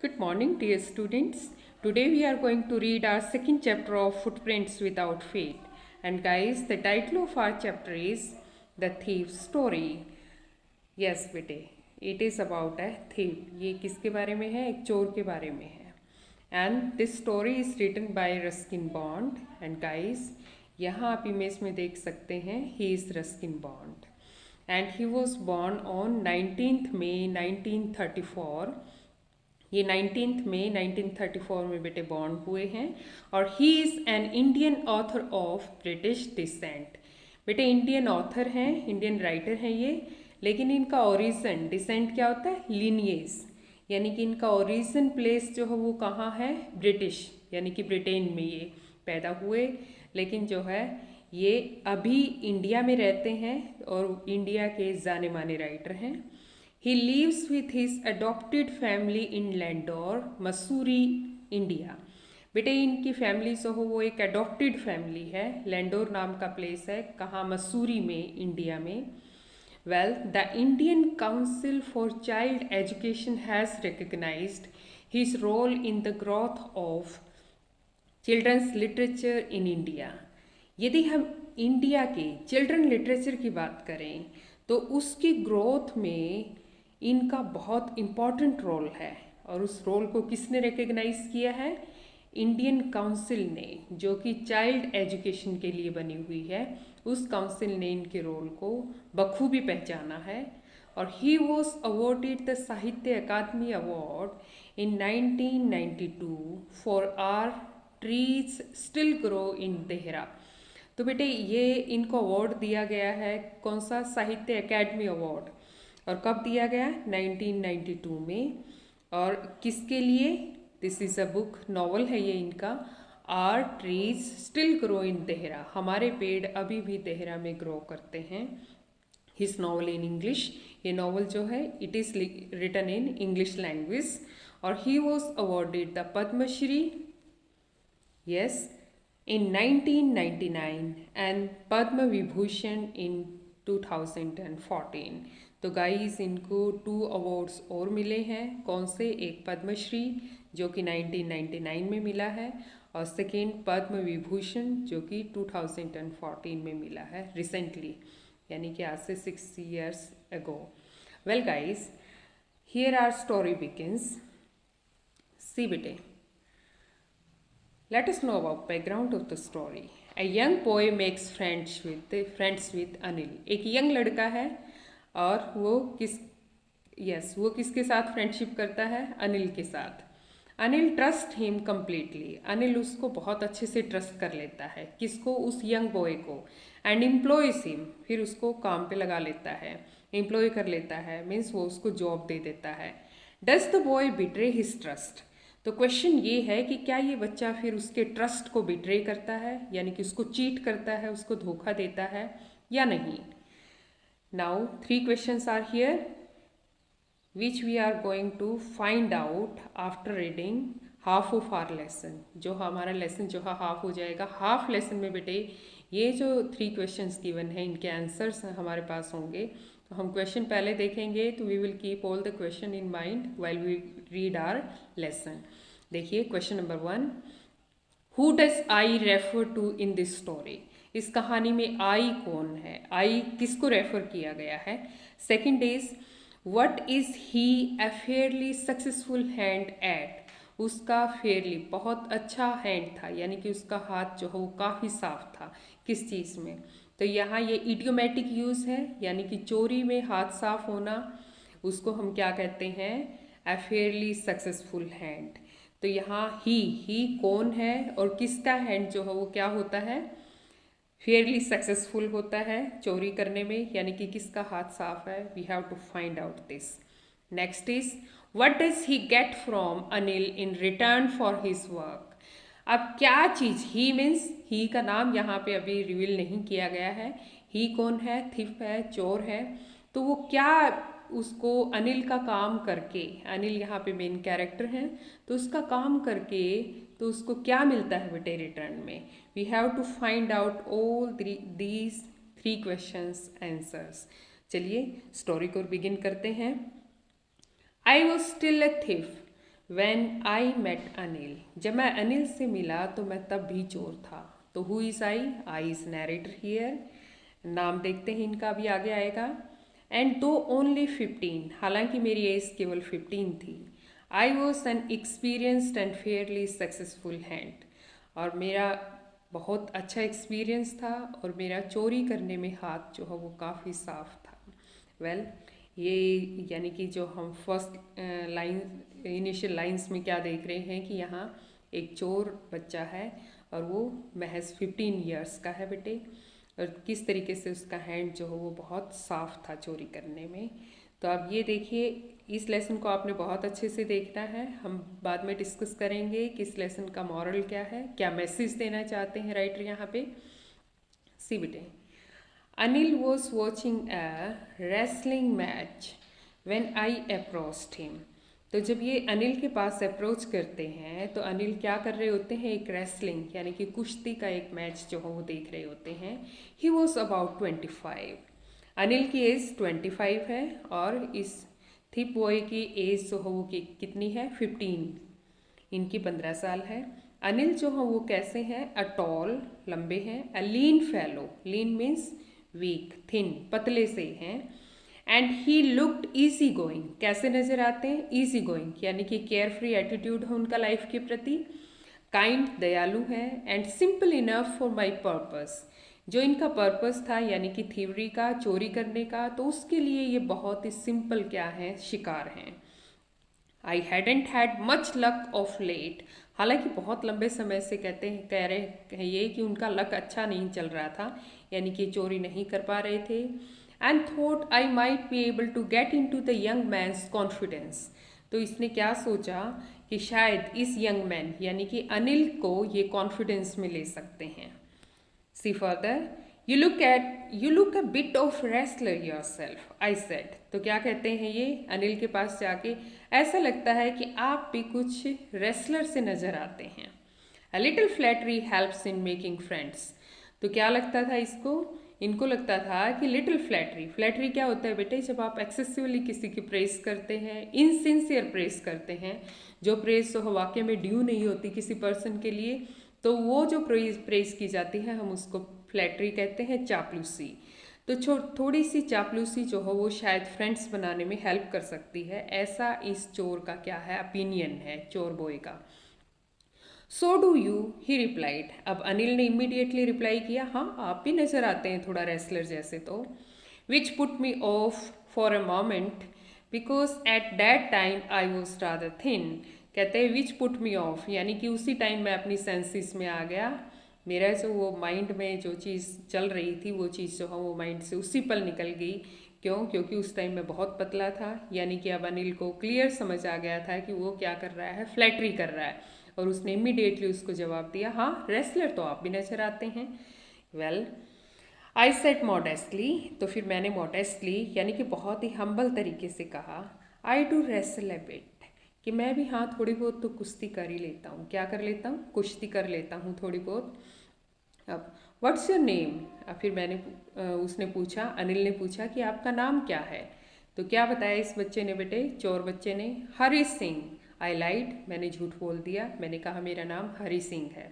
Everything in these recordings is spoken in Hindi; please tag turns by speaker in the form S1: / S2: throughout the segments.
S1: Good morning, dear students. Today we are going to read our second chapter of Footprints Without Fate. And guys, the title of our chapter is The Thief's Story. Yes, बेटे, it is about a thief. ये किसके बारे में है? एक चोर के बारे में है. And this story is written by Ruskin Bond. And guys, यहाँ आप इमेज में देख सकते हैं, he is Ruskin Bond. And he was born on 19th May 1934. ये 19 मई 1934 में बेटे बॉर्न हुए हैं और he is an Indian author of British descent. बेटे इंडियन ऑथर हैं, इंडियन राइटर हैं ये, लेकिन इनका ओरिजिन डिसेंट क्या होता है? लीनिएज, यानी कि इनका ओरिजिन प्लेस जो है वो कहाँ है? ब्रिटिश, यानी कि ब्रिटेन में ये पैदा हुए, लेकिन जो है ये अभी इंडिया में रहते हैं और इंडिया के जाने माने राइटर हैं. He lives with his adopted family in Landor, Mussoorie, India. बेटे इनकी फैमिली जो हो वो एक अडॉप्टेड फैमिली है. लैंडोर नाम का प्लेस है, कहाँ? मसूरी में, इंडिया में. Well, the Indian council for child education has recognized his role in the growth of children's literature in India. यदि हम इंडिया के चिल्ड्रन लिटरेचर की बात करें तो उसकी ग्रोथ में इनका बहुत इम्पॉर्टेंट रोल है. और उस रोल को किसने रिकग्नाइज किया है? इंडियन काउंसिल ने, जो कि चाइल्ड एजुकेशन के लिए बनी हुई है. उस काउंसिल ने इनके रोल को बखूबी पहचाना है. और he was awarded the Sahitya Akademi award in 1992 for our trees still grow in Dehra. तो बेटे ये इनको अवार्ड दिया गया है, कौन सा? साहित्य अकादमी अवार्ड. और कब दिया गया? 1992 में. और किसके लिए? This is a book, novel है ये इनका. Our trees still grow in Dehra, हमारे पेड़ अभी भी देहरा में ग्रो करते हैं. हिज नॉवल इन इंग्लिश, ये नॉवल जो है it is written in English language. और he was awarded the Padma Shri, yes, in 1999 and Padma Vibhushan in 2014. तो गाइस इनको 2 अवार्ड्स और मिले हैं. कौन से? एक पद्मश्री जो कि 1999 में मिला है और सेकेंड पद्म विभूषण जो कि 2014 में मिला है, रिसेंटली, यानी कि आज से 6 years ago. Well guys, here are story begins. See बेटे, let us know about background of the story. A young boy makes friends with Anil. एक यंग लड़का है और वो किसके साथ फ्रेंडशिप करता है? अनिल के साथ. Anil trust him completely. Anil उसको बहुत अच्छे से ट्रस्ट कर लेता है. किसको? उस यंग बॉय को. एंड एम्प्लॉयज हिम, फिर उसको काम पे लगा लेता है, एम्प्लॉय कर लेता है, मीन्स वो उसको जॉब दे देता है. Does the boy betray his trust. तो क्वेश्चन ये है कि क्या ये बच्चा फिर उसके ट्रस्ट को बिट्रे करता है, यानी कि उसको चीट करता है, उसको धोखा देता है या नहीं? Now 3 questions are here which we are going to find out after reading half of our lesson. जो हमारा लेसन जो है हाफ हो जाएगा. हाफ लेसन में बेटे ये जो 3 questions गिवन है इनके आंसर्स हमारे पास होंगे. तो हम क्वेश्चन पहले देखेंगे तो we will keep all the question in mind while we read our lesson. देखिए question number 1, who does I refer to in this story. इस कहानी में आई कौन है? आई किसको रेफर किया गया है? Second is what is he a fairly successful hand eight. उसका फेयरली बहुत अच्छा हैंड था, यानी कि उसका हाथ जो है वो काफ़ी साफ था. किस चीज़ में? तो यहाँ ये इडियोमेटिक यूज़ है, यानी कि चोरी में हाथ साफ होना, उसको हम क्या कहते हैं? A fairly successful hand. तो यहाँ ही कौन है और किसका हैंड जो है वो क्या होता है? फेयरली सक्सेसफुल होता है चोरी करने में, यानी कि किसका हाथ साफ है? We have to find out this. Next is what does he get from Anil in return for his work. अब क्या चीज़? ही मीन्स ही का नाम यहाँ पे अभी रिवील नहीं किया गया है. ही कौन है? थिफ है, चोर है. तो वो क्या उसको अनिल का काम करके, अनिल यहाँ पे मेन कैरेक्टर हैं, तो उसका काम करके तो उसको क्या मिलता है बेटे रिटर्न में? We have to find out all these 3 questions answers. चलिए स्टोरी को बिगिन करते हैं. I was still a thief When I met Anil, जब मैं अनिल से मिला तो मैं तब भी चोर था। तो who is I is narrator here. नाम देखते हैं इनका भी आगे आएगा। एंड दो ओनली 15, हालांकि मेरी एज केवल 15 थी। I was an experienced and Fairlie successful hand, और मेरा बहुत अच्छा एक्सपीरियंस था और मेरा चोरी करने में हाथ जो है वो काफ़ी साफ था। वेल ये यानी कि जो हम फर्स्ट लाइन इनिशियल लाइंस में क्या देख रहे हैं कि यहाँ एक चोर बच्चा है और वो महज 15 ईयर्स का है बेटे, और किस तरीके से उसका हैंड जो है वो बहुत साफ था चोरी करने में। तो अब ये देखिए, इस लेसन को आपने बहुत अच्छे से देखना है। हम बाद में डिस्कस करेंगे कि इस लेसन का मॉरल क्या है, क्या मैसेज देना चाहते हैं राइटर यहाँ पे। सी बेटे, Anil was watching a wrestling match when I approached him. तो जब ये अनिल के पास अप्रोच करते हैं तो अनिल क्या कर रहे होते हैं, एक रेसलिंग यानी कि कुश्ती का एक मैच जो है वो देख रहे होते हैं। He was about 25। अनिल की एज 25 है और इस थिप बॉय की एज जो है वो कितनी है, 15। इनकी 15 साल है। अनिल जो है वो कैसे हैं, अ टॉल लंबे हैं, अ लीन फेलो, लीन मीन्स वीक, थिन पतले से हैं। And he looked easy going, कैसे नजर आते हैं, ईजी गोइंग यानी कि केयर फ्री एटीट्यूड है उनका लाइफ के प्रति। काइंड दयालु है। And simple enough for my purpose, जो इनका पर्पस था यानी कि थ्योरी का, चोरी करने का, तो उसके लिए ये बहुत ही सिंपल क्या है, शिकार हैं। I hadn't had much luck of late, हालांकि बहुत लंबे समय से कह रहे हैं ये कि उनका लक अच्छा नहीं चल रहा था, यानी कि चोरी नहीं कर पा रहे थे। And thought I might be able to get into the young man's confidence, तो इसने क्या सोचा कि शायद इस यंग मैन यानी कि अनिल को ये कॉन्फिडेंस में ले सकते हैं। सी further, you look a bit of wrestler yourself, I said। तो क्या कहते हैं ये अनिल के पास जाके, ऐसा लगता है कि आप भी कुछ रेसलर से नजर आते हैं। A little flattery helps in making friends। तो क्या लगता था इसको, इनको लगता था कि लिटिल फ्लैटरी, फ्लैटरी क्या होता है बेटे, जब आप एक्सेसिवली किसी की प्रेस करते हैं, इनसिंसियर प्रेस करते हैं, जो प्रेस तो वाकई में ड्यू नहीं होती किसी पर्सन के लिए, तो वो जो प्रेस की जाती है हम उसको फ्लैटरी कहते हैं, चापलूसी। तो थोड़ी सी चापलूसी जो हो वो शायद फ्रेंड्स बनाने में हेल्प कर सकती है, ऐसा इस चोर का क्या है, ओपिनियन है चोर बॉय का। So do you, he replied. अब अनिल ने इमीडिएटली रिप्लाई किया, हाँ आप भी नजर आते हैं थोड़ा रेसलर जैसे। तो which put me of for a moment because at that time I was rather thin. कहते हैं विच पुट मी ऑफ, यानी कि उसी टाइम मैं अपनी सेंसेस में आ गया, मेरा जो वो माइंड में जो चीज़ चल रही थी वो चीज़ जो है वो माइंड से उसी पल निकल गई। क्यों, क्योंकि उस टाइम मैं बहुत पतला था। यानी कि अब अनिल को क्लियर समझ आ गया था कि वो क्या कर रहा है, फ्लैटरी कर रहा है, और उसने इमीडिएटली उसको जवाब दिया, हाँ रेसलर तो आप भी नजर आते हैं। वेल आई सेड मॉडेस्टली, तो फिर मैंने मॉडेस्टली यानी कि बहुत ही हम्बल तरीके से कहा, I do wrestle A bit, कि मैं भी हाँ थोड़ी बहुत तो कुश्ती कर ही लेता हूँ। क्या कर लेता हूँ, कुश्ती कर लेता हूँ थोड़ी बहुत। अब व्हाट्स योर नेम, अब फिर उसने पूछा, अनिल ने पूछा कि आपका नाम क्या है। तो क्या बताया इस बच्चे ने बेटे, चोर बच्चे ने, हरी सिंह। आई लाइड, मैंने झूठ बोल दिया, मैंने कहा मेरा नाम हरी सिंह है।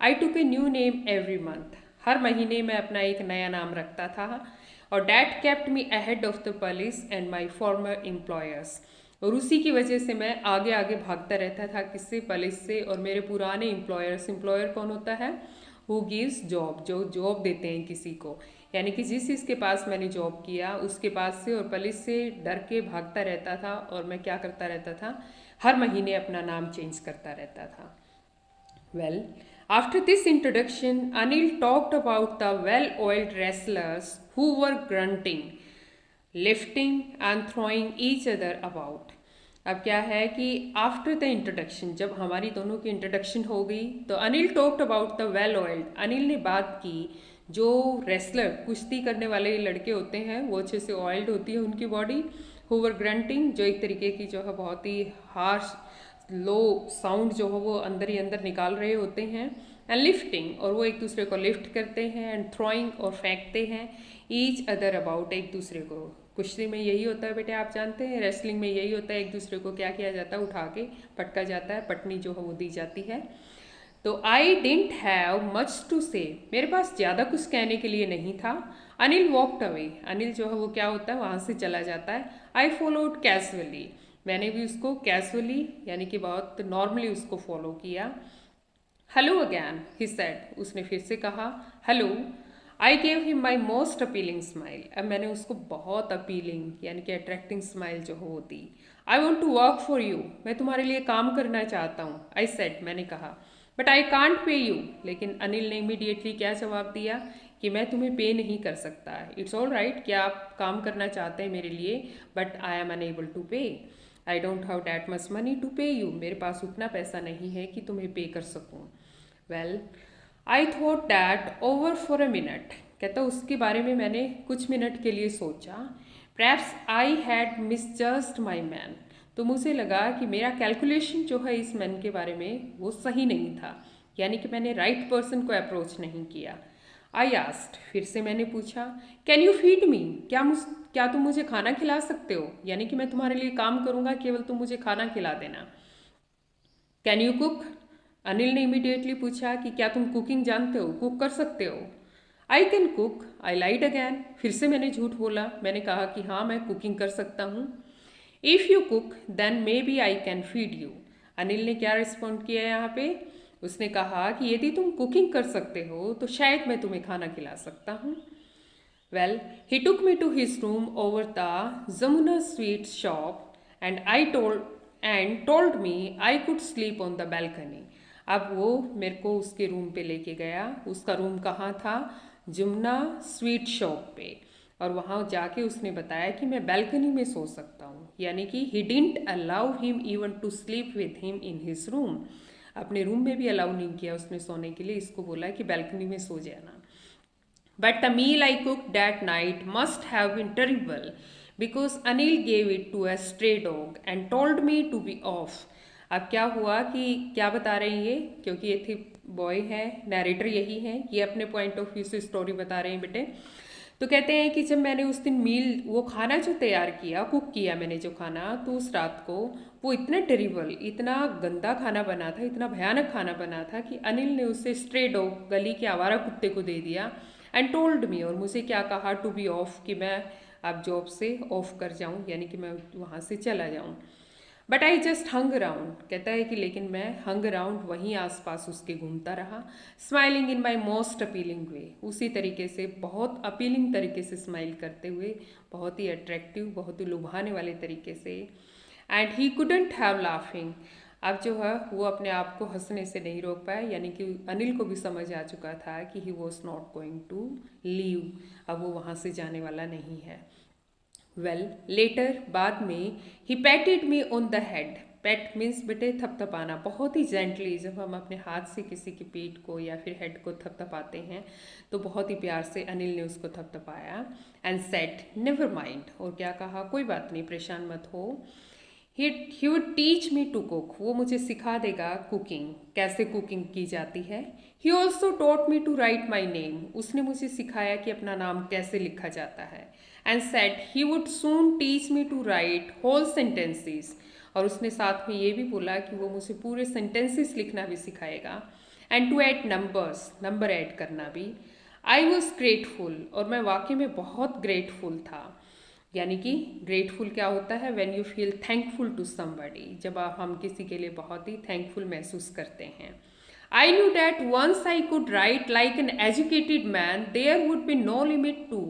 S1: I took a new name every month, हर महीने मैं अपना एक नया नाम रखता था। और that kept me ahead of the police and my former employers, और उसी की वजह से मैं आगे आगे भागता रहता था, किससे, पुलिस से और मेरे पुराने एम्प्लॉयर्स। एम्प्लॉयर कौन होता है, हु गिव्स जॉब, जो जॉब देते हैं किसी को, यानी कि जिसके पास मैंने जॉब किया उसके पास से और पुलिस से डर के भागता रहता था। और मैं क्या करता रहता था, हर महीने अपना नाम चेंज करता रहता था। Well after this introduction Anil talked about the well oiled wrestlers who were grunting, lifting and throwing each other about. अब क्या है कि आफ्टर द इंट्रोडक्शन, जब हमारी दोनों की इंट्रोडक्शन हो गई, तो Anil talked about the well oiled, Anil ने बात की जो रेसलर, कुश्ती करने वाले लड़के होते हैं वो अच्छे से ऑयल्ड होती है उनकी बॉडी, हुवर ग्रंटिंग, जो एक तरीके की जो है बहुत ही हार्श लो साउंड जो है वो अंदर ही अंदर निकाल रहे होते हैं। एंड लिफ्टिंग, और वो एक दूसरे को लिफ्ट करते हैं। एंड थ्रोइंग, और फेंकते हैं। ईच अदर अबाउट, एक दूसरे को कुश्ती में यही होता है बेटे, आप जानते हैं, रेसलिंग में यही होता है, एक दूसरे को क्या किया जाता है, उठा के पटका जाता है, पटनी जो है वो दी जाती है। तो I didn't have much to say, मेरे पास ज़्यादा कुछ कहने के लिए नहीं था। अनिल वॉकड अवे, अनिल जो है वो क्या होता है, वहाँ से चला जाता है। आई फॉलोड कैजुअली, मैंने भी उसको कैजुअली यानी कि बहुत नॉर्मली उसको फॉलो किया। हेलो अगैन ही सेड, उसने फिर से कहा hello. I gave him my most appealing smile, अब मैंने उसको बहुत अपीलिंग यानी कि अट्रैक्टिंग स्माइल जो हो दी। I want to work for you, मैं तुम्हारे लिए काम करना चाहता हूँ। आई सेड, मैंने कहा। But I can't pay you, लेकिन अनिल ने इमीडिएटली क्या जवाब दिया कि मैं तुम्हें पे नहीं कर सकता। इट्स ऑल राइट कि आप काम करना चाहते हैं मेरे लिए, but I am unable to pay. I don't have that much money to pay you, मेरे पास उतना पैसा नहीं है कि तुम्हें पे कर सकूँ। Well I thought that over for a minute, कहता उसके बारे में मैंने कुछ मिनट के लिए सोचा। Perhaps I had misjudged my man, तो मुझे लगा कि मेरा कैलकुलेशन जो है इस मैन के बारे में वो सही नहीं था, यानी कि मैंने राइट पर्सन को अप्रोच नहीं किया। आई आस्क्ड, फिर से मैंने पूछा, कैन यू फीड मी, क्या तुम मुझे खाना खिला सकते हो, यानी कि मैं तुम्हारे लिए काम करूंगा, केवल तुम मुझे खाना खिला देना। कैन यू कुक, अनिल ने इमीडिएटली पूछा कि क्या तुम कुकिंग जानते हो, कुक कर सकते हो। I can cook, I lied again, फिर से मैंने झूठ बोला, मैंने कहा कि हाँ मैं कुकिंग कर सकता हूँ। If you cook then maybe I can feed you, Anil ने क्या रिस्पॉन्ड किया यहाँ पे, उसने कहा कि यदि तुम कुकिंग कर सकते हो तो शायद मैं तुम्हें खाना खिला सकता हूँ। Well he took me to his room over the Jamuna sweet shop and told me I could sleep on the balcony. अब वो मेरे को उसके रूम पे लेके गया, उसका रूम कहाँ था, जमुना स्वीट शॉप पे, और वहाँ जाके उसने बताया कि मैं बैल्कनी में सो सकता हूँ, यानी कि he didn't allow him even to sleep with him in his room, अपने रूम में भी अलाउ नहीं किया उसने सोने के लिए, इसको बोला कि बैल्कनी में सो जाना। But the meal I cooked that night must have been terrible because Anil gave it to a stray dog and told me to be off. अब क्या हुआ कि क्या बता रहे हैं ये, क्योंकि ये थी बॉय है, नैरेटर यही है, ये अपने पॉइंट ऑफ व्यू से स्टोरी बता रहे हैं बेटे। तो कहते हैं कि जब मैंने उस दिन मील, वो खाना जो तैयार किया, कुक किया मैंने जो खाना, तो उस रात को वो इतना टेरिबल, इतना गंदा खाना बना था, इतना भयानक खाना बना था कि अनिल ने उसे स्ट्रे डॉग, गली के आवारा कुत्ते को दे दिया। एंड टोल्ड मी, और मुझे क्या कहा, टू बी ऑफ, कि मैं अब जॉब से ऑफ कर जाऊं, यानी कि मैं वहाँ से चला जाऊं। But I just hung around, कहता है कि लेकिन मैं हंग अराउंड, वहीं आसपास उसके घूमता रहा, smiling in my most appealing way, उसी तरीके से बहुत अपीलिंग तरीके से स्माइल करते हुए, बहुत ही अट्रैक्टिव, बहुत ही लुभाने वाले तरीके से। And he couldn't have laughing, अब जो है वो अपने आप को हंसने से नहीं रोक पाया, यानी कि अनिल को भी समझ आ चुका था कि he was not going to leave, अब वो वहाँ से जाने वाला नहीं है। वेल लेटर, बाद में, he patted me on the head, pat means बेटे थपथपाना, बहुत ही जेंटली, जब हम अपने हाथ से किसी की पीठ को या फिर हेड को थपथपाते हैं तो बहुत ही प्यार से अनिल ने उसको थपथपाया। एंड सेड नेवर माइंड, और क्या कहा, कोई बात नहीं, परेशान मत हो। He would teach me to cook, वो मुझे सिखा देगा कुकिंग, कैसे कुकिंग की जाती है। He also taught me to write my name, उसने मुझे सिखाया कि अपना नाम कैसे लिखा जाता है। And said he would soon teach me to write whole sentences, और उसने साथ में ये भी बोला कि वो मुझे पूरे सेंटेंसेस लिखना भी सिखाएगा। And to add numbers, number add करना भी। आई वॉज ग्रेटफुल, और मैं वाकई में बहुत ग्रेटफुल था, यानी कि ग्रेटफुल क्या होता है, when you feel thankful to somebody, जब हम किसी के लिए बहुत ही थैंकफुल महसूस करते हैं। I knew that once I could write like an educated man there would be no limit to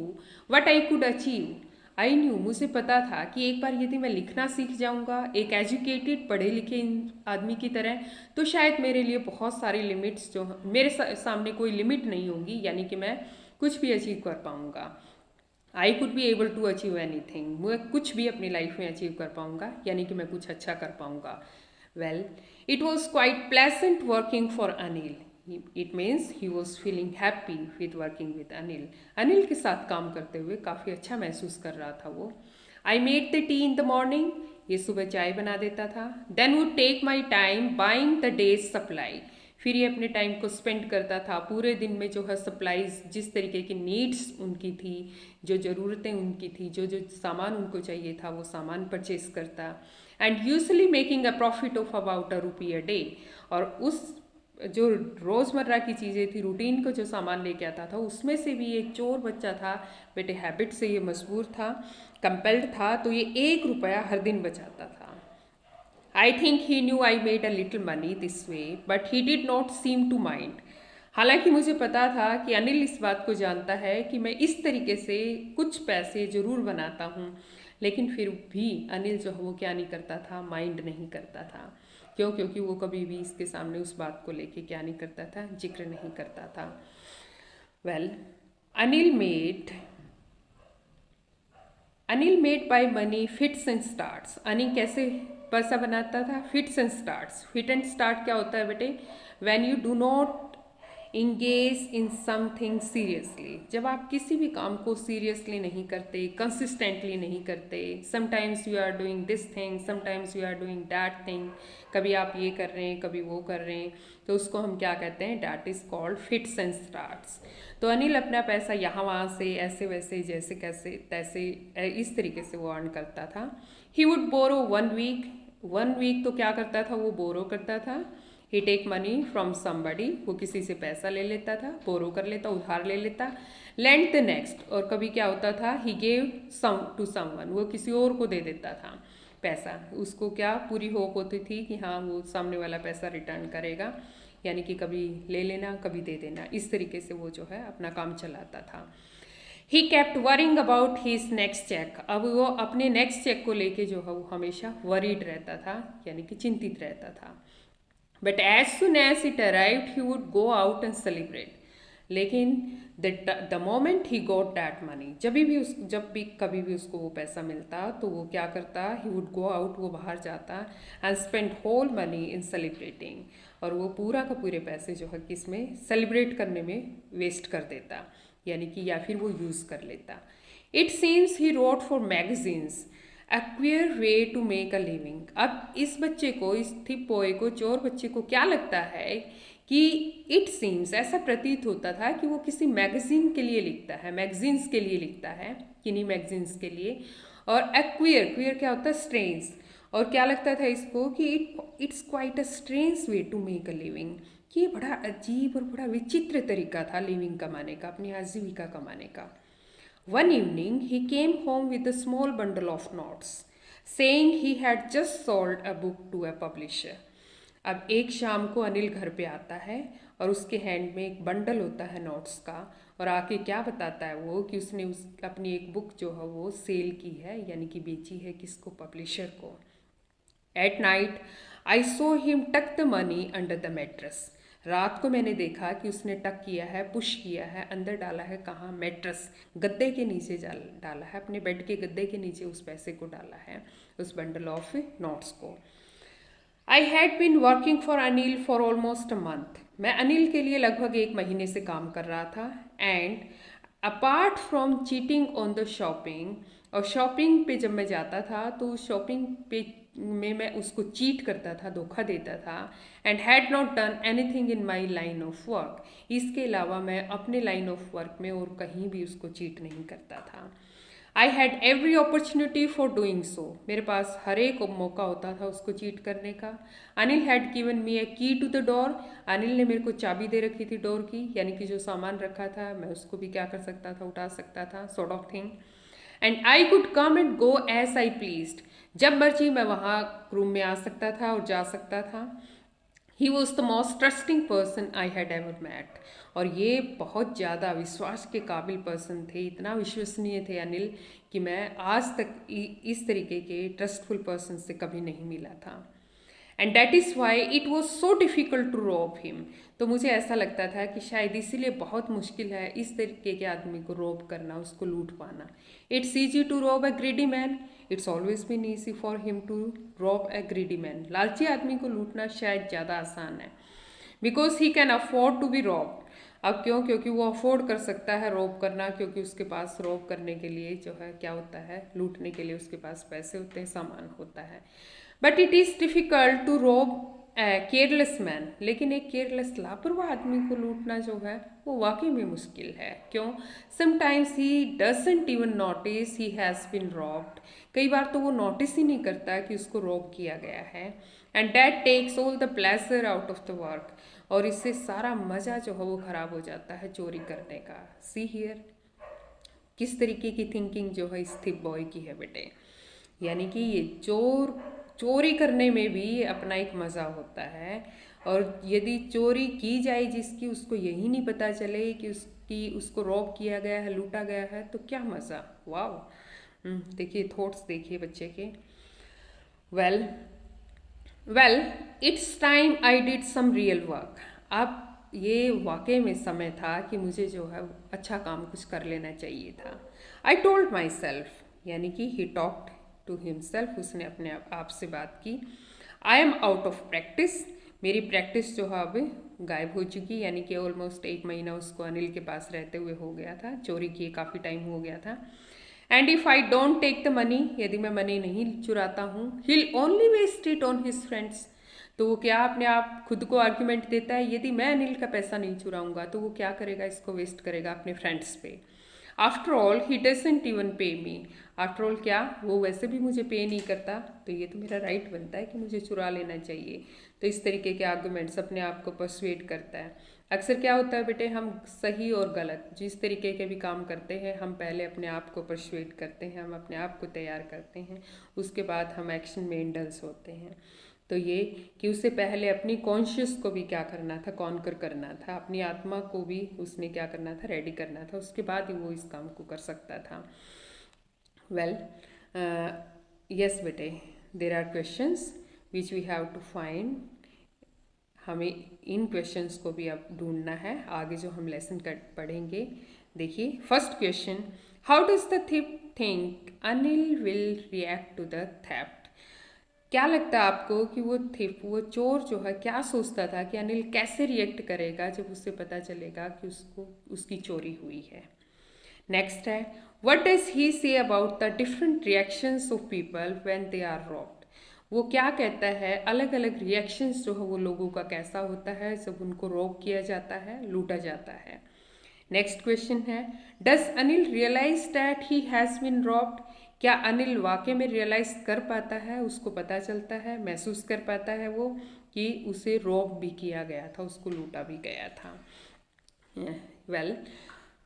S1: what I could achieve. I knew, मुझे पता था कि एक बार यदि मैं लिखना सीख जाऊंगा एक एजुकेटेड, पढ़े लिखे आदमी की तरह, तो शायद मेरे लिए बहुत सारी लिमिट्स, जो मेरे सामने कोई लिमिट नहीं होगी, यानी कि मैं कुछ भी अचीव कर पाऊंगा। I could be able to achieve anything, मैं कुछ भी अपनी लाइफ में अचीव कर पाऊंगा, यानी कि मैं कुछ अच्छा कर पाऊंगा। Well it was quite pleasant working for Anil, it means he was feeling happy with working with Anil, Anil के साथ काम करते हुए काफ़ी अच्छा महसूस कर रहा था वो। I made the tea in the morning, ये सुबह चाय बना देता था। Then would take my time buying the day's supply, फिर ये अपने टाइम को स्पेंड करता था पूरे दिन में, जो है सप्लाईज, जिस तरीके की नीड्स उनकी थी, जो ज़रूरतें उनकी थी, जो जो सामान उनको चाहिए था, वो सामान परचेज करता, and usually making a profit of about ₹1 day. और उस जो रोज़मर्रा की चीज़ें थी, रूटीन को जो सामान लेके आता था, उसमें से भी एक चोर बच्चा था, बेटे हैबिट से ये मजबूर था, कंपेल्ड था, तो ये ₹1 हर दिन बचाता था। I think he knew I made a little money this way, but he did not seem to mind. हालांकि मुझे पता था कि अनिल इस बात को जानता है कि मैं इस तरीके से कुछ पैसे जरूर बनाता हूँ, लेकिन फिर भी अनिल जो है वो क्या नहीं करता था, माइंड नहीं करता था। क्यों? क्योंकि वो कभी भी इसके सामने उस बात को लेके क्या नहीं करता था, जिक्र नहीं करता था। Well, Anil made Anil made by money fits and starts. Anil कैसे पैसा बनाता था? Fits and starts. Fit and start क्या होता है बेटे? When you do not engage in something seriously, जब आप किसी भी काम को सीरियसली नहीं करते, कंसिस्टेंटली नहीं करते, sometimes you are doing this thing, sometimes you are doing that thing, कभी आप ये कर रहे हैं, कभी वो कर रहे हैं, तो उसको हम क्या कहते हैं? That is called fits and starts. तो अनिल अपना पैसा यहाँ वहाँ से, ऐसे वैसे, जैसे कैसे तैसे, इस तरीके से वो अर्न करता था। ही वुड बोरो 1 वीक तो क्या करता था? वो बोरो करता था। ही टेक मनी फ्रॉम समबडी, वो किसी से पैसा ले लेता था, बोरो कर लेता, उधार ले लेता। लेंड द नेक्स्ट, और कभी क्या होता था? He gave some to someone, वो किसी और को दे देता था पैसा। उसको क्या पूरी होप होती थी कि हाँ वो सामने वाला पैसा रिटर्न करेगा, यानी कि कभी ले लेना, कभी दे देना, इस तरीके से वो जो है अपना काम चलाता था। He kept worrying about his next cheque, अब वो अपने नेक्स्ट चेक को लेके जो है वो हमेशा वरीड रहता था, यानी कि चिंतित रहता था। But as soon as it arrived he would go out and celebrate. लेकिन the moment he got that money, जब भी कभी भी उसको वो पैसा मिलता, तो वो क्या करता? ही वुड गो आउट, वो बाहर जाता, and spend whole money in celebrating, और वो पूरा का पूरे पैसे जो है किसमें? सेलिब्रेट करने में वेस्ट कर देता, यानी कि या फिर वो यूज़ कर लेता। It seems he wrote for magazines, a queer way to make a living. अब इस बच्चे को, इस थिप बॉय को, चोर बच्चे को क्या लगता है कि इट सीम्स, ऐसा प्रतीत होता था कि वो किसी मैगजीन के लिए लिखता है, मैगजीन्स के लिए लिखता है, किन्हीं मैगजीन्स के लिए। और अ क्वियर, क्वियर क्या होता है? स्ट्रेंज। और क्या लगता था इसको कि it's quite a strange way to make a living, कि ये बड़ा अजीब और बड़ा विचित्र तरीका था लिविंग कमाने का, अपनी आजीविका कमाने का। One evening, he came home with a small bundle of notes, saying he had just sold a book to a publisher. अब एक शाम को अनिल घर पे आता है और उसके हैंड में एक बंडल होता है नोट्स का, और आके क्या बताता है वो कि उसने अपनी एक बुक जो है वो सेल की है, यानी कि बेची है, किसको? पब्लिशर को। At night I saw him tuck the money under the mattress. रात को मैंने देखा कि उसने टक किया है, पुश किया है, अंदर डाला है, कहाँ? मैट्रेस, गद्दे के नीचे डाला है, अपने बेड के गद्दे के नीचे उस पैसे को डाला है, उस बंडल ऑफ नोट्स को। I had been working for Anil for almost a month, मैं अनिल के लिए लगभग 1 महीने से काम कर रहा था। And apart from cheating on the shopping, और शॉपिंग पे जब मैं जाता था तो शॉपिंग पे में मैं उसको चीट करता था, धोखा देता था। And had not done anything in my line of work, इसके अलावा मैं अपने लाइन ऑफ वर्क में और कहीं भी उसको चीट नहीं करता था। I had every opportunity for doing so, मेरे पास हर एक मौका होता था उसको चीट करने का। अनिल हैड गिवन मी ए की टू द डोर, अनिल ने मेरे को चाबी दे रखी थी डोर की, यानी कि जो सामान रखा था मैं उसको भी क्या कर सकता था? उठा सकता था, sort of thing. And I could come and go as I pleased, जब मर्जी मैं वहाँ रूम में आ सकता था और जा सकता था। He was the most trusting person I had ever met, और ये बहुत ज़्यादा विश्वास के काबिल पर्सन थे, इतना विश्वसनीय थे अनिल कि मैं आज तक इस तरीके के ट्रस्टफुल पर्सन से कभी नहीं मिला था। And that is why it was so difficult to rob him, तो मुझे ऐसा लगता था कि शायद इसीलिए बहुत मुश्किल है इस तरीके के आदमी को रॉब करना, उसको लूट पाना। It's easy to rob a greedy man, it's always been easy for him to rob a greedy man, लालची आदमी को लूटना शायद ज़्यादा आसान है। Because he can afford to be rob, अब क्यों? क्योंकि वो अफोर्ड कर सकता है रॉब करना, क्योंकि उसके पास रॉब करने के लिए जो है क्या होता है? लूटने के लिए उसके पास पैसे होते हैं, सामान होता है। But it is difficult to rob careless man, लेकिन एक केयरलेस लापरवाह आदमी को लूटना जो है वो वाकई में मुश्किल है। क्यों? Sometimes he doesn't even notice he has been robbed. कई बार तो वो नोटिस ही नहीं करता कि उसको रॉब किया गया है। And that takes all the pleasure out of the work, और इससे सारा मज़ा जो है वो ख़राब हो जाता है चोरी करने का। सी हियर, किस तरीके की थिंकिंग जो है इस थिप बॉय की है बेटे। यानी कि ये चोरी करने में भी अपना एक मज़ा होता है, और यदि चोरी की जाए जिसकी, उसको यही नहीं पता चले कि उसको रॉब किया गया है, लूटा गया है, तो क्या मज़ा। वाह। देखिए थॉट्स देखिए बच्चे के। Well well it's time I did some real work. अब ये वाकई में समय था कि मुझे जो है अच्छा काम कुछ कर लेना चाहिए था। आई टोल्ड माई सेल्फ, यानी कि ही टॉक्ड टू हिमसेल्फ, उसने अपने आप से बात की। I am out of practice, मेरी प्रैक्टिस जो है अब गायब हो चुकी, यानी कि ऑलमोस्ट 1 महीना उसको अनिल के पास रहते हुए हो गया था, चोरी किए काफ़ी टाइम हो गया था। And if I don't take the money, यदि मैं मनी नहीं चुराता हूँ, he'll only waste it on his friends. तो वो क्या अपने आप खुद को आर्ग्यूमेंट देता है, यदि मैं अनिल का पैसा नहीं चुराऊंगा तो वो क्या करेगा, इसको वेस्ट करेगा अपने फ्रेंड्स पे। After all he doesn't even पे मी, आफ्टर ऑल क्या, वो वैसे भी मुझे पे नहीं करता, तो ये तो मेरा राइट बनता है कि मुझे चुरा लेना चाहिए। तो इस तरीके के आर्गूमेंट्स अपने आप को परसुएड करता है। अक्सर क्या होता है बेटे, हम सही और गलत जिस तरीके के भी काम करते हैं, हम पहले अपने आप को परसुएड करते हैं, हम अपने आप को तैयार करते हैं, उसके बाद हम एक्शन में इंडल्स होते हैं। तो ये कि उससे पहले अपनी कॉन्शियस को भी क्या करना था, कॉन्कर करना था, अपनी आत्मा को भी उसने क्या करना था, रेडी करना था, उसके बाद ही वो इस काम को कर सकता था। वेल यस बेटे, there are questions which we have to find. हमें इन क्वेश्चंस को भी अब ढूंढना है आगे जो हम लेसन कर पढ़ेंगे। देखिए first question, how does the thief think Anil will react to the theft. क्या लगता है आपको कि वो चोर जो है क्या सोचता था कि अनिल कैसे रिएक्ट करेगा जब उससे पता चलेगा कि उसको उसकी चोरी हुई है। नेक्स्ट है, what does he say about the different reactions of people when they are robbed. वो क्या कहता है, अलग अलग रिएक्शंस जो है वो लोगों का कैसा होता है जब उनको रॉब किया जाता है, लूटा जाता है। नेक्स्ट क्वेश्चन है, does Anil realise that he has been robbed. क्या अनिल वाकई में रियलाइज कर पाता है, उसको पता चलता है, महसूस कर पाता है वो कि उसे रॉब भी किया गया था, उसको लूटा भी गया था। Well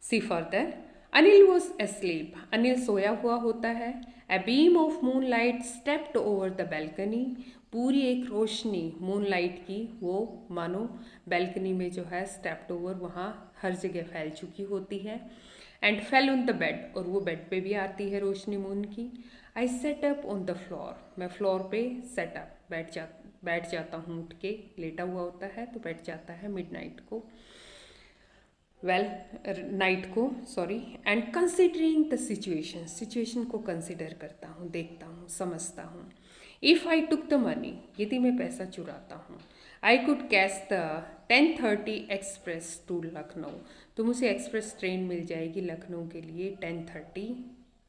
S1: see further, Anil was asleep, Anil सोया हुआ होता है। A beam of moonlight stepped over the balcony, पूरी एक रोशनी मूनलाइट की वो मानो बैल्कनी में जो है स्टेप्ड ओवर, वहाँ हर जगह फैल चुकी होती है। And fell on the bed, और वो बेड पे भी आती है रोशनी मून की। I sat up on the floor, मैं फ्लोर पे सेट अप बैठ जाता हूँ, उठ के लेटा हुआ होता है तो बैठ जाता है मिडनाइट को, नाइट को sorry. And considering the situation, situation को कंसिडर करता हूँ, देखता हूँ, समझता हूँ। If I took the money, यदि मैं पैसा चुराता हूँ, I could catch the 10:30 express to Lucknow, तो मुझे एक्सप्रेस ट्रेन मिल जाएगी लखनऊ के लिए 10:30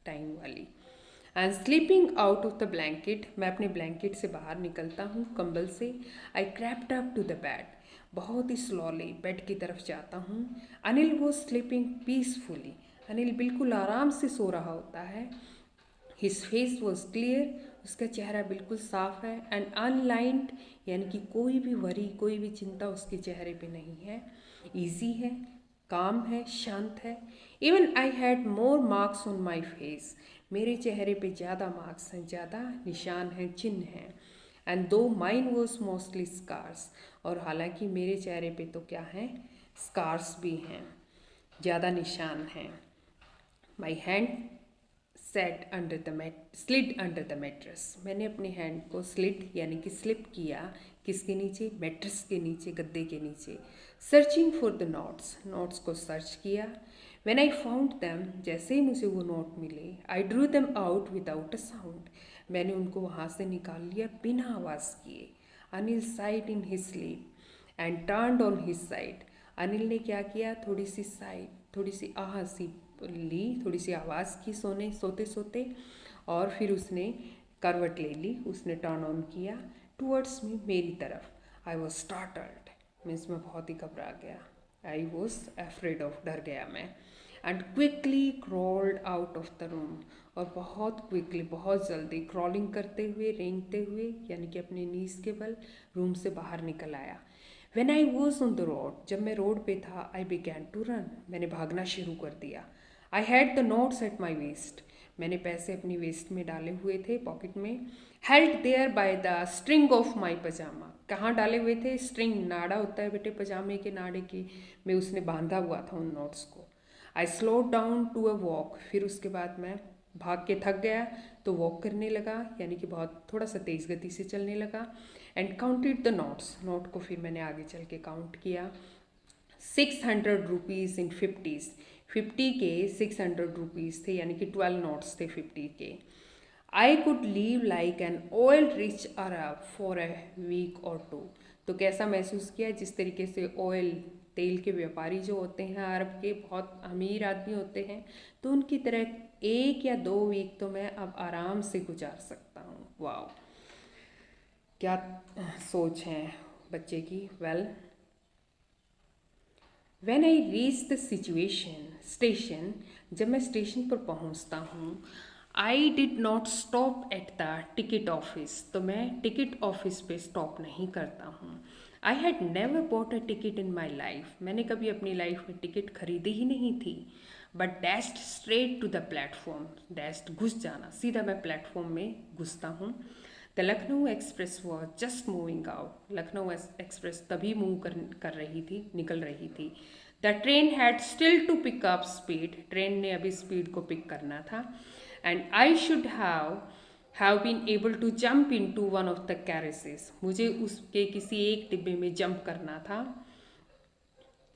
S1: टाइम वाली। And sleeping out of the blanket, मैं अपने ब्लैंकेट से बाहर निकलता हूँ, कंबल से। आई crept up to the bed, बहुत ही स्लोली बेड की तरफ जाता हूँ। अनिल वो स्लीपिंग पीसफुली, अनिल बिल्कुल आराम से सो रहा होता है। हिज फेस वॉज क्लियर, उसका चेहरा बिल्कुल साफ है। एंड अनलाइंड, यानी कि कोई भी वरी, कोई भी चिंता उसके चेहरे पे नहीं है। ईजी है, काम है, शांत है। Even I had more marks on my face, मेरे चेहरे पे ज़्यादा मार्क्स हैं, ज़्यादा निशान हैं, चिन्ह हैं। एंड दो माइन वॉज मोस्टली स्कार्स, और हालांकि मेरे चेहरे पे तो क्या हैं, स्कार्स भी हैं, ज़्यादा निशान हैं। My hand set under the slid under the mattress, मैंने अपने हैंड को स्लिड यानी कि स्लिप किया, किसके नीचे, मेट्रेस के नीचे, गद्दे के नीचे। Searching for the notes, notes को सर्च किया। व्हेन आई फाउंड दैम, जैसे ही मुझे वो नोट मिले, I drew them out without a sound, मैंने उनको वहाँ से निकाल लिया बिना आवाज़ किए। Anil side in his sleep and turned on his side, Anil ने क्या किया, थोड़ी सी साइड, थोड़ी सी आह सी ली, थोड़ी सी आवाज़ की सोते सोते, और फिर उसने करवट ले ली, उसने टर्न ऑन किया टूवर्ड्स मी, मेरी तरफ। आई वॉज स्टार्टल्ड, मीन्स मैं बहुत ही घबरा गया। आई वॉज एफ्रेड ऑफ, डर गया मैं। And quickly crawled out of the room, और बहुत क्विकली, बहुत जल्दी क्रॉलिंग करते हुए, रेंगते हुए, यानी कि अपने नीज के बल रूम से बाहर निकल आया। When I was on the road, जब मैं रोड पे था, आई बिगैन टू रन, मैंने भागना शुरू कर दिया। I had the notes at my waste, मैंने पैसे अपनी वेस्ट में डाले हुए थे, पॉकेट में। Held there by the string of my pyjama, कहाँ डाले हुए थे? स्ट्रिंग, नाड़ा होता है बेटे पजामे के, नाड़े की में उसने बांधा हुआ था उन नोट्स को। I slow down to a walk, फिर उसके बाद मैं भाग के थक गया तो वॉक करने लगा, यानी कि बहुत थोड़ा सा तेज़ गति से चलने लगा। And counted the notes, note को फिर मैंने आगे चल के काउंट किया। 600 रुपीज़ इन 50s, 50 के 600 रुपीज़ थे, यानी कि 12 नोट्स थे 50 के। I could live like an oil rich Arab for a week or two, तो कैसा महसूस किया? जिस तरीके से ऑयल, तेल के व्यापारी जो होते हैं अरब के, बहुत अमीर आदमी होते हैं, तो उनकी तरह 1 या 2 वीक तो मैं अब आराम से गुजार सकता हूँ। वाह, क्या सोच है बच्चे की। Well, when I reach the situation station, जब मैं स्टेशन पर पहुंचता हूँ, आई did not stop at the ticket office, तो मैं टिकट ऑफिस पे स्टॉप नहीं करता हूँ। I had never bought a ticket in my life, मैंने कभी अपनी लाइफ में टिकट खरीदी ही नहीं थी। But dashed straight to the platform, dashed घुस जाना, सीधा मैं प्लेटफॉर्म में घुसता हूँ। The Lucknow express was just moving out, Lucknow express तभी मूव कर रही थी, निकल रही थी। The train had still to pick up speed, train ने अभी स्पीड को पिक करना था। And I should have been able to jump into one of the carriages, मुझे उसके किसी एक डिब्बे में जंप करना था।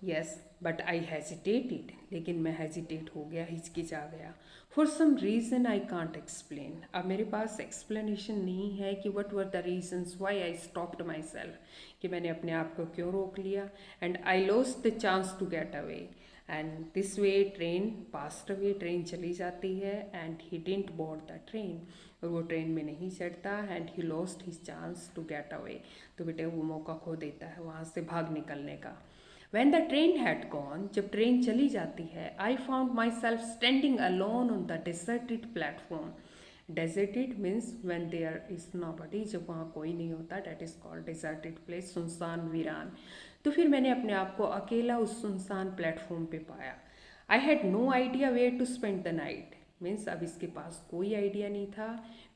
S1: यस, बट आई हेजिटेटेड, लेकिन मैं हेजिटेट हो गया, हिचकिचा गया। For some reason I can't explain, अब मेरे पास एक्सप्लेनेशन नहीं है कि what were the reasons why I stopped myself, कि मैंने अपने आप को क्यों रोक लिया। And I lost the chance to get away, and this way train passed away, train चली जाती है। And he didn't board the train, और वो ट्रेन में नहीं चढ़ता। And he lost his chance to get away, तो बेटे वो मौका खो देता है वहाँ से भाग निकलने का। When the train had gone, जब ट्रेन चली जाती है, I found myself standing alone on the deserted platform. Deserted means when there is nobody, जब वहाँ कोई नहीं होता, that is called deserted place, सुनसान वीरान। तो फिर मैंने अपने आप को अकेला उस सुनसान प्लेटफॉर्म पे पाया। I had no idea where to spend the night. Means अब इसके पास कोई आइडिया नहीं था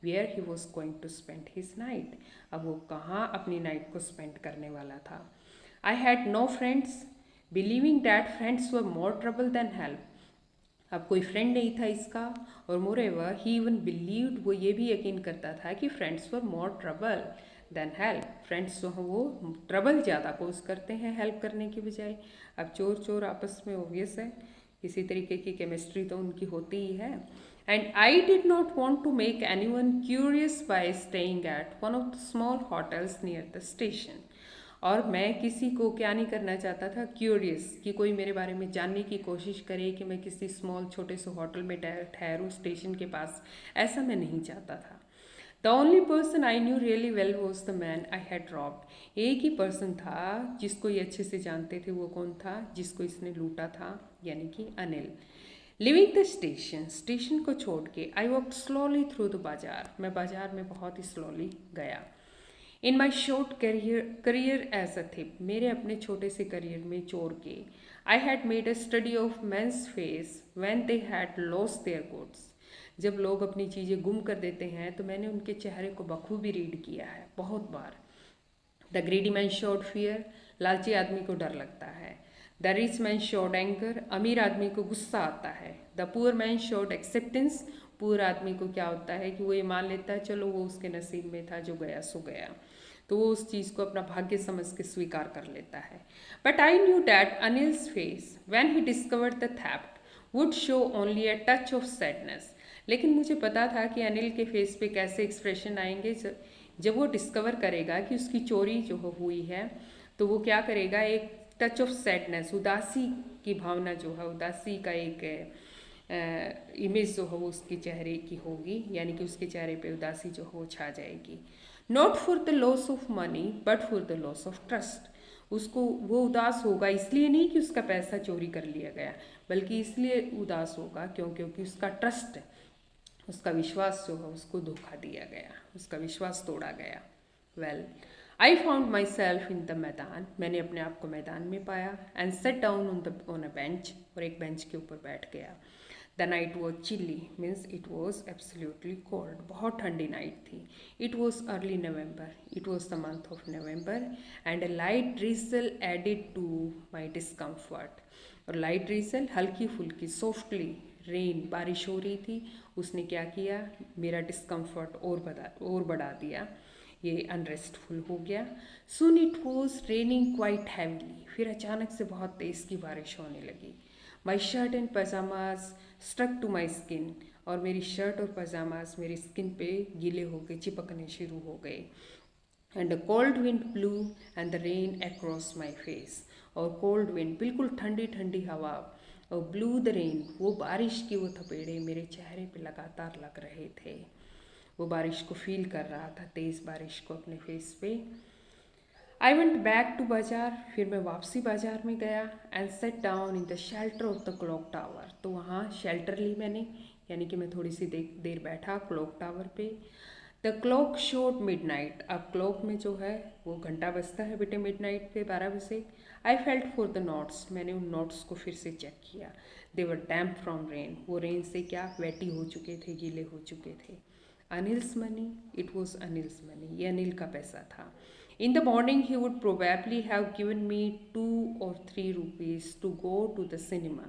S1: where he was going to spend his night, अब वो कहाँ अपनी नाइट को स्पेंड करने वाला था। I had no friends, believing that friends were more trouble than help. अब कोई फ्रेंड नहीं था इसका, और मोरेवर ही इवन बिलीव्ड, वो ये भी यकीन करता था कि friends were more trouble than help, friends जो हैं वो ट्रबल ज़्यादा कोज करते हैं हेल्प करने की बजाय। अब चोर चोर आपस में ऑब्वियस है, किसी तरीके की केमिस्ट्री तो उनकी होती ही है। And I did not want to make anyone curious by staying at one of the small hotels near the station, और मैं किसी को क्या नहीं करना चाहता था, क्यूरियस, कि कोई मेरे बारे में जानने की कोशिश करे कि मैं किसी स्मॉल छोटे से होटल में ठहरूँ स्टेशन के पास, ऐसा मैं नहीं चाहता था। The only person I knew really well was the man I had robbed, एक ही पर्सन था जिसको ये अच्छे से जानते थे, वो कौन था? जिसको इसने लूटा था, यानी कि Anil. Leaving the station, station को छोड़ के I walked slowly through the bazaar, मैं बाजार में बहुत ही स्लोली गया। In my short career as a thief, मेरे अपने छोटे से करियर में चोर के, I had made a study of man's face when they had lost their goods, जब लोग अपनी चीज़ें गुम कर देते हैं तो मैंने उनके चेहरे को बखूबी रीड किया है बहुत बार। The greedy man showed fear, लालची आदमी को डर लगता है। The rich man showed anger, अमीर आदमी को गुस्सा आता है। The poor man showed acceptance, poor आदमी को क्या होता है कि वो ये मान लेता है चलो वो उसके नसीब में था, जो गया सो गया, तो वो उस चीज़ को अपना भाग्य समझ के स्वीकार कर लेता है। But I knew that Anil's face when he discovered the theft would show only a touch of sadness, लेकिन मुझे पता था कि अनिल के फेस पे कैसे एक्सप्रेशन आएंगे जब वो डिस्कवर करेगा कि उसकी चोरी जो हुई है, तो वो क्या करेगा, एक टच ऑफ सैडनेस, उदासी की भावना जो है, उदासी का एक इमेज जो है वो उसके चेहरे की होगी, यानी कि उसके चेहरे पे उदासी जो हो छा जाएगी। Not for the loss of money but for the loss of trust. उसको वो उदास होगा इसलिए नहीं कि उसका पैसा चोरी कर लिया गया, बल्कि इसलिए उदास होगा क्योंकि उसका ट्रस्ट है, उसका विश्वास जो है उसको धोखा दिया गया, उसका विश्वास तोड़ा गया। Well I found myself in the maidan, मैंने अपने आप को मैदान में पाया। And sat down on a bench, और एक बेंच के ऊपर बैठ गया। The night was chilly, means it was absolutely cold, बहुत ठंडी नाइट थी। It was early November, it was the month of November, and a light drizzle added to my discomfort. और लाइट ड्रिजल, हल्की फुल्की सॉफ्टली रेन, बारिश हो रही थी, उसने क्या किया, मेरा डिस्कम्फर्ट और बढ़ा दिया, ये अनरेस्टफुल हो गया। Soon it was raining quite heavily, फिर अचानक से बहुत तेज़ की बारिश होने लगी। My shirt and pyjamas struck to my skin, और मेरी शर्ट और पजामाज मेरी स्किन पे गीले हो गए, चिपकने शुरू हो गए। And a cold wind blue and the rain across my face, और कोल्ड विंड, बिल्कुल ठंडी ठंडी हवा, और ब्लू द रेन, वो बारिश की वो थपेड़े मेरे चेहरे पे लगातार लग रहे थे। वो बारिश को फील कर रहा था, तेज़ बारिश को अपने फेस पे। आई वेंट बैक टू बाजार, फिर मैं वापसी बाजार में गया। And sat down in the shelter of the clock tower, तो वहाँ शेल्टर ली मैंने, यानी कि मैं थोड़ी सी देर बैठा क्लॉक टावर पे। द क्लॉक शोड मिडनाइट, अब क्लॉक में जो है वो घंटा बजता है बेटे मिडनाइट पे, 12 बजे। I felt for the notes, मैंने उन नोट्स को फिर से चेक किया। दे वर डैम्प फ्रॉम रेन, वो रेन से क्या वेटी हो चुके थे, गीले हो चुके थे। Anil's money, it was Anil's money, ये अनिल का पैसा था। In the morning, he would probably have given me 2 or 3 rupees to go to the cinema.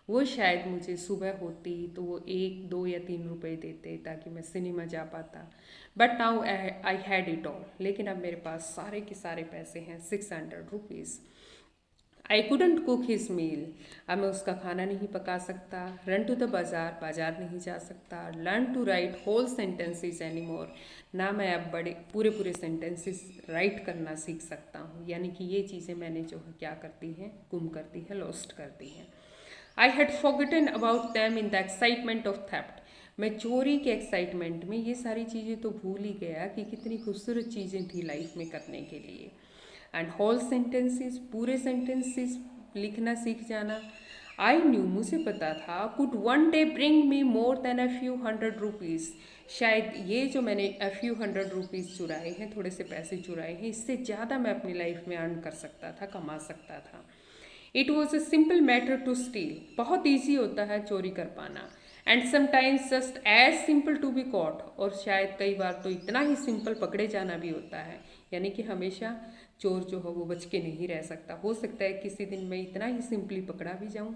S1: वो शायद मुझे सुबह होती तो वो 1, 2 या 3 रुपए देते ताकि मैं सिनेमा जा पाता। But now I had it all, लेकिन अब मेरे पास सारे के सारे पैसे हैं, 600 rupees. I couldn't cook his meal, अब मैं उसका खाना नहीं पका सकता। रन टू द बाजार, बाजार नहीं जा सकता। Learn to write whole sentences any more, ना मैं अब बड़े पूरे पूरे सेंटेंसेस राइट करना सीख सकता हूँ, यानी कि ये चीज़ें मैंने जो है क्या करती हैं, गुम करती है, लॉस्ट करती हैं। I had forgotten about them in the excitement of theft, मैं चोरी के एक्साइटमेंट में ये सारी चीज़ें तो भूल ही गया कि कितनी खूबसूरत चीज़ें थी लाइफ में करने के लिए। एंड होल सेंटेंसेस, पूरे सेंटेंसेस लिखना सीख जाना। आई न्यू, मुझे पता था, could one day bring me more than a few 100 rupees, शायद ये जो मैंने अ फ्यू 100 रुपीज़ चुराए हैं, थोड़े से पैसे चुराए हैं, इससे ज़्यादा मैं अपनी लाइफ में अर्न कर सकता था, कमा सकता था। It was a simple matter to steal, बहुत ईजी होता है चोरी कर पाना। And sometimes just as simple to be caught, और शायद कई बार तो इतना ही सिंपल पकड़े जाना भी होता है, यानी कि हमेशा चोर जो हो वो बच के नहीं रह सकता, हो सकता है किसी दिन मैं इतना ही सिंपली पकड़ा भी जाऊं।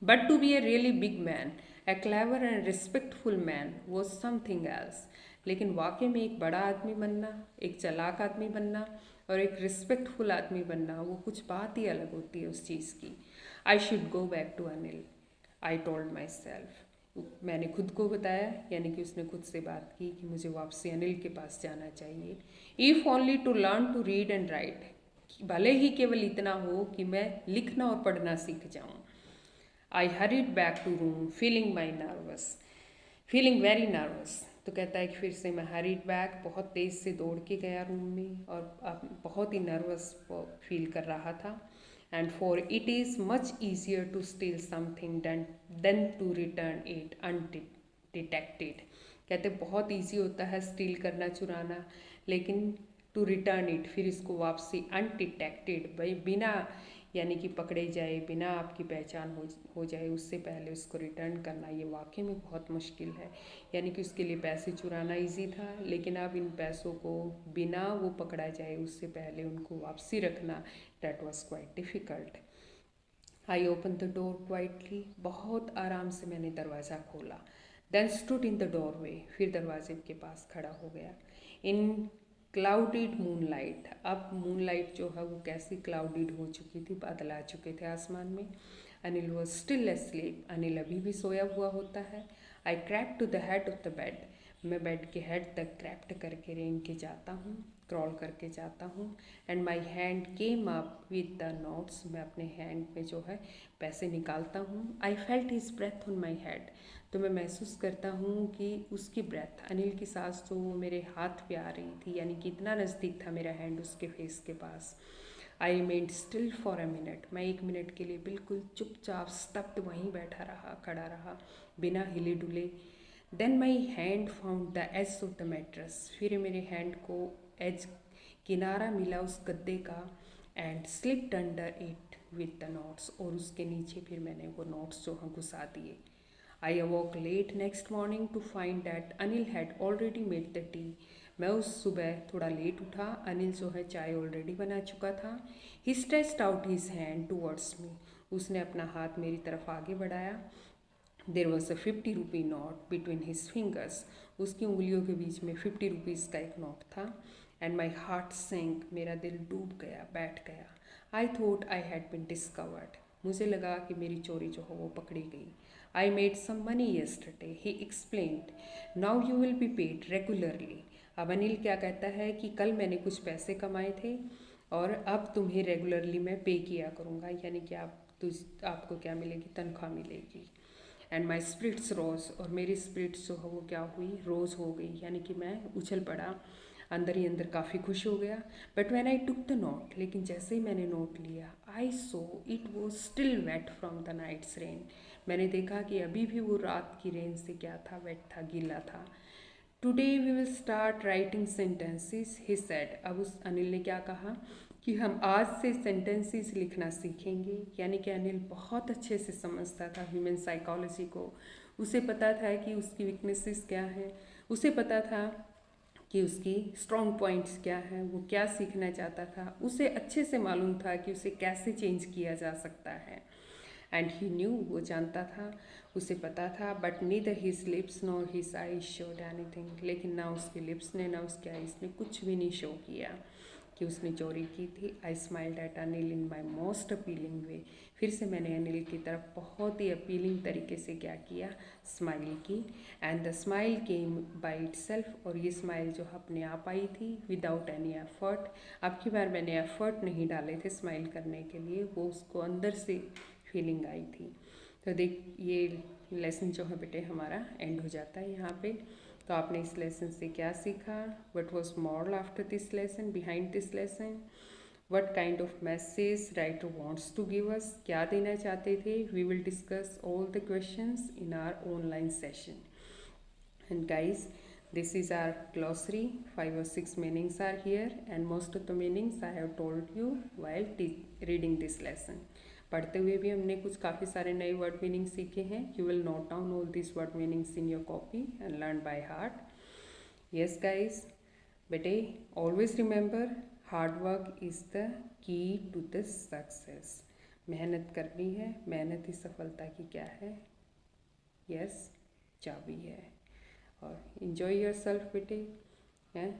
S1: But to be a really big man, a clever and respectful man was something else, लेकिन वाकई में एक बड़ा आदमी बनना, एक चालाक आदमी बनना और एक रिस्पेक्टफुल आदमी बनना, वो कुछ बात ही अलग होती है उस चीज़ की। I should go back to Anil, I told myself, मैंने खुद को बताया, यानी कि उसने खुद से बात की कि मुझे वापसी अनिल के पास जाना चाहिए। If only to learn to read and write, भले ही केवल इतना हो कि मैं लिखना और पढ़ना सीख जाऊं। I hurried back to room feeling very nervous, तो कहता है कि फिर से मैं हरीड बैक, बहुत तेज़ से दौड़ के गया रूम में, और अब बहुत ही नर्वस फील कर रहा था। And for it is much easier to steal something than to return it undetected, कहते बहुत ईजी होता है स्टील करना, चुराना, लेकिन टू रिटर्न इट, फिर इसको वापसी अनडिटेक्टेड, भाई बिना, यानी कि पकड़े जाए, बिना आपकी पहचान हो जाए, उससे पहले उसको रिटर्न करना, ये वाकई में बहुत मुश्किल है। यानी कि उसके लिए पैसे चुराना इजी था, लेकिन अब इन पैसों को बिना वो पकड़ा जाए उससे पहले उनको वापसी रखना, that was quite difficult. I open the door quietly, बहुत आराम से मैंने दरवाज़ा खोला। Then stood in the doorway, फिर दरवाजे के पास खड़ा हो गया। इन क्लाउडिड मूनलाइट, अब मूनलाइट जो है वो कैसी क्लाउडिड हो चुकी थी, बादल आ चुके थे आसमान में। Anil was still asleep, Anil अभी भी सोया हुआ होता है। I crept to the head of the bed, मैं बेड के हेड तक क्रैप्ट करके रेंग के जाता हूँ। क्रॉल करके जाता हूँ and my hand came up with the notes. मैं अपने हैंड में जो है पैसे निकालता हूँ। I felt his breath on my head. तो मैं महसूस करता हूँ कि उसकी ब्रेथ, अनिल की सांस तो वो मेरे हाथ पे आ रही थी, यानी कि इतना नज़दीक था मेरा हैंड उसके फेस के पास। I remained still for a minute. मैं 1 मिनट के लिए बिल्कुल चुपचाप स्तब्ध वहीं बैठा रहा, खड़ा रहा, बिना हिले डुले। Then my hand found the edge of the mattress. फिर मेरे हैंड को एज, किनारा मिला उस गद्दे का, and slipped under it with the notes. और उसके नीचे फिर मैंने वो नोट्स जो हैं घुसा दिए। I awoke late next morning to find that Anil had already made the tea. मैं उस सुबह थोड़ा लेट उठा, अनिल जो है चाय ऑलरेडी बना चुका था। He stretched out his hand towards me. उसने अपना हाथ मेरी तरफ आगे बढ़ाया। There was a 50 rupee note between his fingers. उसकी उंगलियों के बीच में 50 रुपीज़ का एक नोट था। एंड माई हार्ट सेंक। मेरा दिल डूब गया, बैठ गया। I thought I had been discovered. मुझे लगा कि मेरी चोरी जो है वो पकड़ी गई। I made some money yesterday, he explained. Now you will be paid regularly. अब अनिल क्या कहता है कि कल मैंने कुछ पैसे कमाए थे और अब तुम्हें रेगुलरली मैं पे किया करूँगा, यानी कि आपको क्या मिलेगी, तनख्वाह मिलेगी। एंड माई स्पिरिट्स रोज। और मेरी स्पिरिट्स जो है वो क्या हुई, रोज हो गई, यानी कि मैं उछल पड़ा, अंदर ही अंदर काफ़ी खुश हो गया। But when I took the note, लेकिन जैसे ही मैंने नोट लिया, I saw it was still wet from the night's rain. मैंने देखा कि अभी भी वो रात की रेन से क्या था, वेट था, गीला था। Today we will start writing sentences, he said. अब उस अनिल ने क्या कहा कि हम आज से सेंटेंसेस लिखना सीखेंगे। यानी कि अनिल बहुत अच्छे से समझता था ह्यूमन साइकोलॉजी को। उसे पता था कि उसकी वीकनेसेस क्या हैं, उसे पता था कि उसकी स्ट्रॉन्ग पॉइंट्स क्या हैं, वो क्या सीखना चाहता था। उसे अच्छे से मालूम था कि उसे कैसे चेंज किया जा सकता है। एंड ही न्यू, वो जानता था, उसे पता था। But neither his lips nor his eyes showed anything. लेकिन ना उसके लिप्स ने ना उसके आईज ने कुछ भी नहीं शो किया कि उसने चोरी की थी। I smiled at Anil in my most appealing way. फिर से मैंने अनिल की तरफ बहुत ही अपीलिंग तरीके से क्या किया, स्माइल की। And the smile came by it self. और ये स्माइल जो अपने आप आई थी, विदाउट एनी एफर्ट। अब की बार मैंने एफर्ट नहीं डाले थे स्माइल करने के लिए, वो उसको अंदर से फीलिंग आई थी। तो देख, ये लेसन जो है बेटे हमारा एंड हो जाता है यहाँ पे। तो आपने इस लेसन से क्या सीखा, what was moral after this lesson, behind this lesson, what kind of message writer wants to give us, क्या देना चाहते थे। We will discuss all the questions in our online session. And guys, this is our glossary. 5 or 6 meanings are here, and most of the meanings I have told you while reading this lesson. पढ़ते हुए भी हमने कुछ काफ़ी सारे नए वर्ड मीनिंग सीखे हैं. You will note down all these word meanings in your copy and learn by heart. Yes guys, बेटे always remember hard work is the key to the success. मेहनत करनी है, मेहनत ही सफलता की क्या है, यस चाबी है. और enjoy yourself बेटे, हैं.